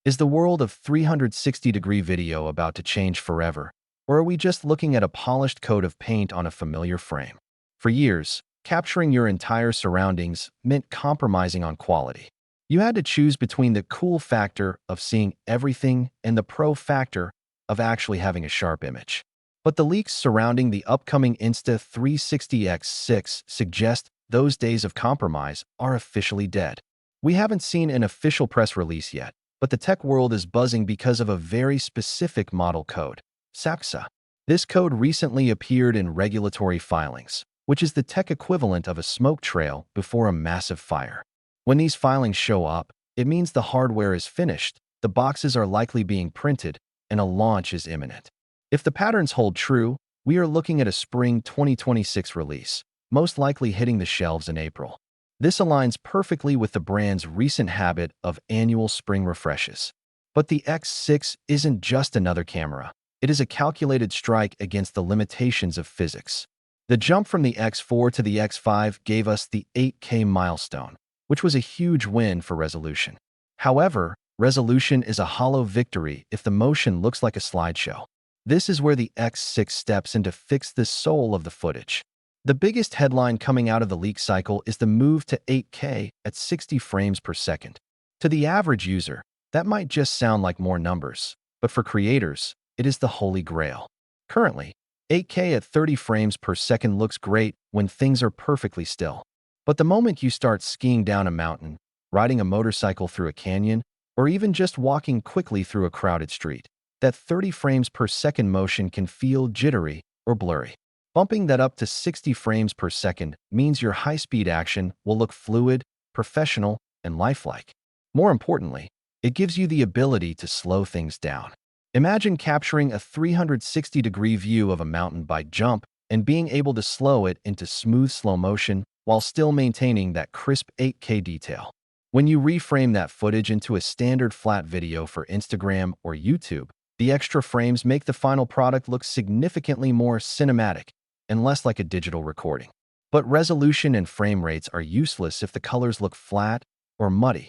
Is the world of 360-degree video about to change forever, or are we just looking at a polished coat of paint on a familiar frame? For years, capturing your entire surroundings meant compromising on quality. You had to choose between the cool factor of seeing everything and the pro factor of actually having a sharp image. But the leaks surrounding the upcoming Insta360 X6 suggest those days of compromise are officially dead. We haven't seen an official press release yet, but the tech world is buzzing because of a very specific model code, CSABXA. This code recently appeared in regulatory filings, which is the tech equivalent of a smoke trail before a massive fire. When these filings show up, it means the hardware is finished, the boxes are likely being printed, and a launch is imminent. If the patterns hold true, we are looking at a spring 2026 release, most likely hitting the shelves in April. This aligns perfectly with the brand's recent habit of annual spring refreshes. But the X6 isn't just another camera. It is a calculated strike against the limitations of physics. The jump from the X4 to the X5 gave us the 8K milestone, which was a huge win for resolution. However, resolution is a hollow victory if the motion looks like a slideshow. This is where the X6 steps in to fix the soul of the footage. The biggest headline coming out of the leak cycle is the move to 8K at 60 frames per second. To the average user, that might just sound like more numbers, but for creators, it is the holy grail. Currently, 8K at 30 frames per second looks great when things are perfectly still. But the moment you start skiing down a mountain, riding a motorcycle through a canyon, or even just walking quickly through a crowded street, that 30 frames per second motion can feel jittery or blurry. Bumping that up to 60 frames per second means your high-speed action will look fluid, professional, and lifelike. More importantly, it gives you the ability to slow things down. Imagine capturing a 360-degree view of a mountain by jump and being able to slow it into smooth slow motion while still maintaining that crisp 8K detail. When you reframe that footage into a standard flat video for Instagram or YouTube, the extra frames make the final product look significantly more cinematic and less like a digital recording. But resolution and frame rates are useless if the colors look flat or muddy.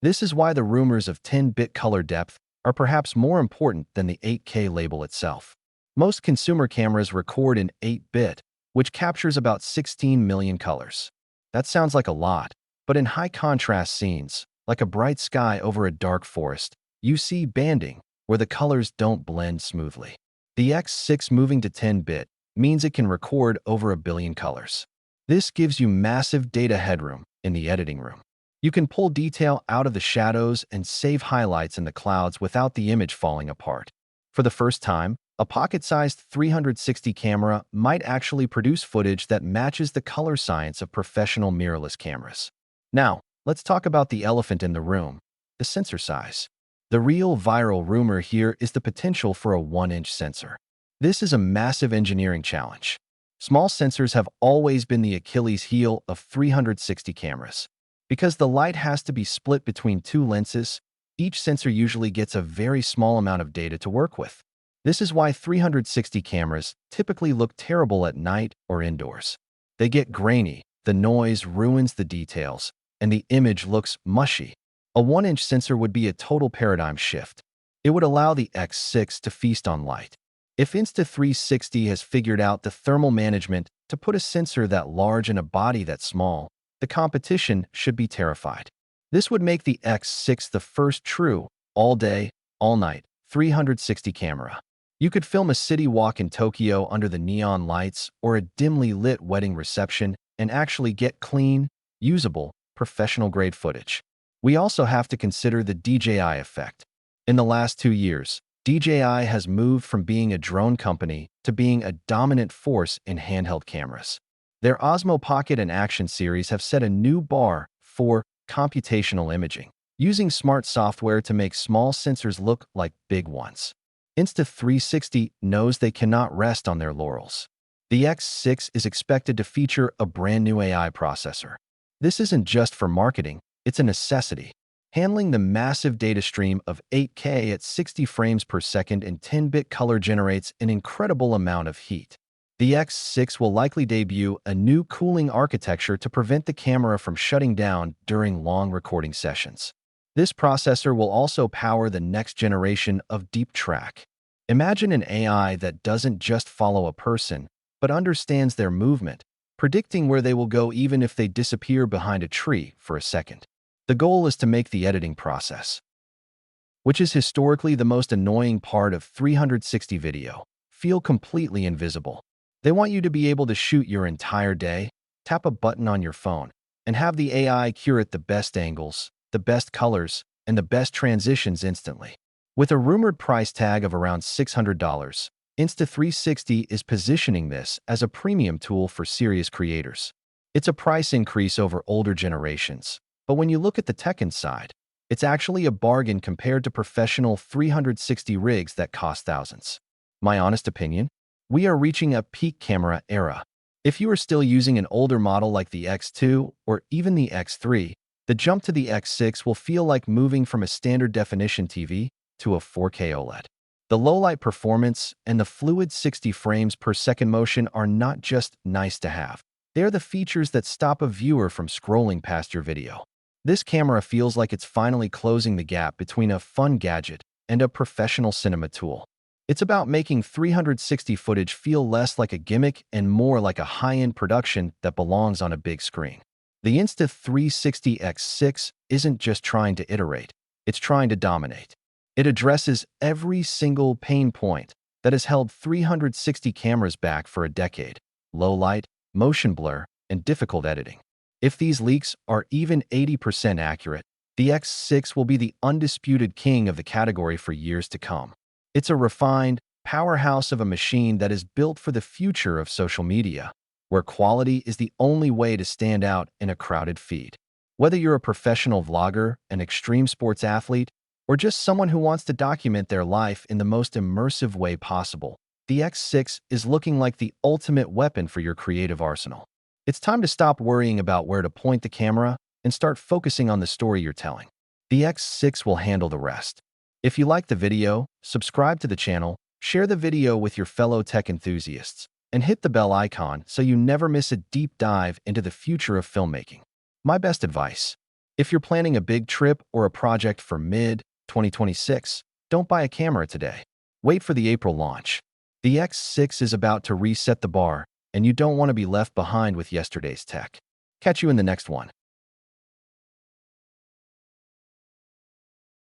This is why the rumors of 10-bit color depth are perhaps more important than the 8K label itself. Most consumer cameras record in 8-bit, which captures about 16 million colors. That sounds like a lot, but in high-contrast scenes, like a bright sky over a dark forest, you see banding, where the colors don't blend smoothly. The X6 moving to 10-bit means it can record over a billion colors. This gives you massive data headroom in the editing room. You can pull detail out of the shadows and save highlights in the clouds without the image falling apart. For the first time, a pocket-sized 360 camera might actually produce footage that matches the color science of professional mirrorless cameras. Now, let's talk about the elephant in the room, the sensor size. The real viral rumor here is the potential for a 1-inch sensor. This is a massive engineering challenge. Small sensors have always been the Achilles heel of 360 cameras. Because the light has to be split between two lenses, each sensor usually gets a very small amount of data to work with. This is why 360 cameras typically look terrible at night or indoors. They get grainy, the noise ruins the details, and the image looks mushy. A 1-inch sensor would be a total paradigm shift. It would allow the X6 to feast on light. If Insta360 has figured out the thermal management to put a sensor that large in a body that small, the competition should be terrified. This would make the X6 the first true, all-day, all-night, 360 camera. You could film a city walk in Tokyo under the neon lights or a dimly lit wedding reception and actually get clean, usable, professional-grade footage. We also have to consider the DJI effect. In the last 2 years, DJI has moved from being a drone company to being a dominant force in handheld cameras. Their Osmo Pocket and Action series have set a new bar for computational imaging, using smart software to make small sensors look like big ones. Insta360 knows they cannot rest on their laurels. The X6 is expected to feature a brand new AI processor. This isn't just for marketing, it's a necessity. Handling the massive data stream of 8K at 60 frames per second in 10-bit color generates an incredible amount of heat. The X6 will likely debut a new cooling architecture to prevent the camera from shutting down during long recording sessions. This processor will also power the next generation of deep track. Imagine an AI that doesn't just follow a person, but understands their movement, predicting where they will go even if they disappear behind a tree for a second. The goal is to make the editing process, which is historically the most annoying part of 360 video, feel completely invisible. They want you to be able to shoot your entire day, tap a button on your phone, and have the AI curate the best angles, the best colors, and the best transitions instantly. With a rumored price tag of around $600, Insta360 is positioning this as a premium tool for serious creators. It's a price increase over older generations, but when you look at the tech inside, it's actually a bargain compared to professional 360 rigs that cost thousands. My honest opinion? We are reaching a peak camera era. If you are still using an older model like the X2 or even the X3, the jump to the X6 will feel like moving from a standard definition TV to a 4K OLED. The low-light performance and the fluid 60 frames per second motion are not just nice to have. They are the features that stop a viewer from scrolling past your video. This camera feels like it's finally closing the gap between a fun gadget and a professional cinema tool. It's about making 360 footage feel less like a gimmick and more like a high-end production that belongs on a big screen. The Insta360 X6 isn't just trying to iterate, it's trying to dominate. It addresses every single pain point that has held 360 cameras back for a decade: low light, motion blur, and difficult editing. If these leaks are even 80% accurate, the X6 will be the undisputed king of the category for years to come. It's a refined powerhouse of a machine that is built for the future of social media, where quality is the only way to stand out in a crowded feed. Whether you're a professional vlogger, an extreme sports athlete, or just someone who wants to document their life in the most immersive way possible, the X6 is looking like the ultimate weapon for your creative arsenal. It's time to stop worrying about where to point the camera and start focusing on the story you're telling. The X6 will handle the rest. If you liked the video, subscribe to the channel, share the video with your fellow tech enthusiasts, and hit the bell icon so you never miss a deep dive into the future of filmmaking. My best advice: if you're planning a big trip or a project for mid-2026, don't buy a camera today. Wait for the April launch. The X6 is about to reset the bar, and you don't want to be left behind with yesterday's tech. Catch you in the next one.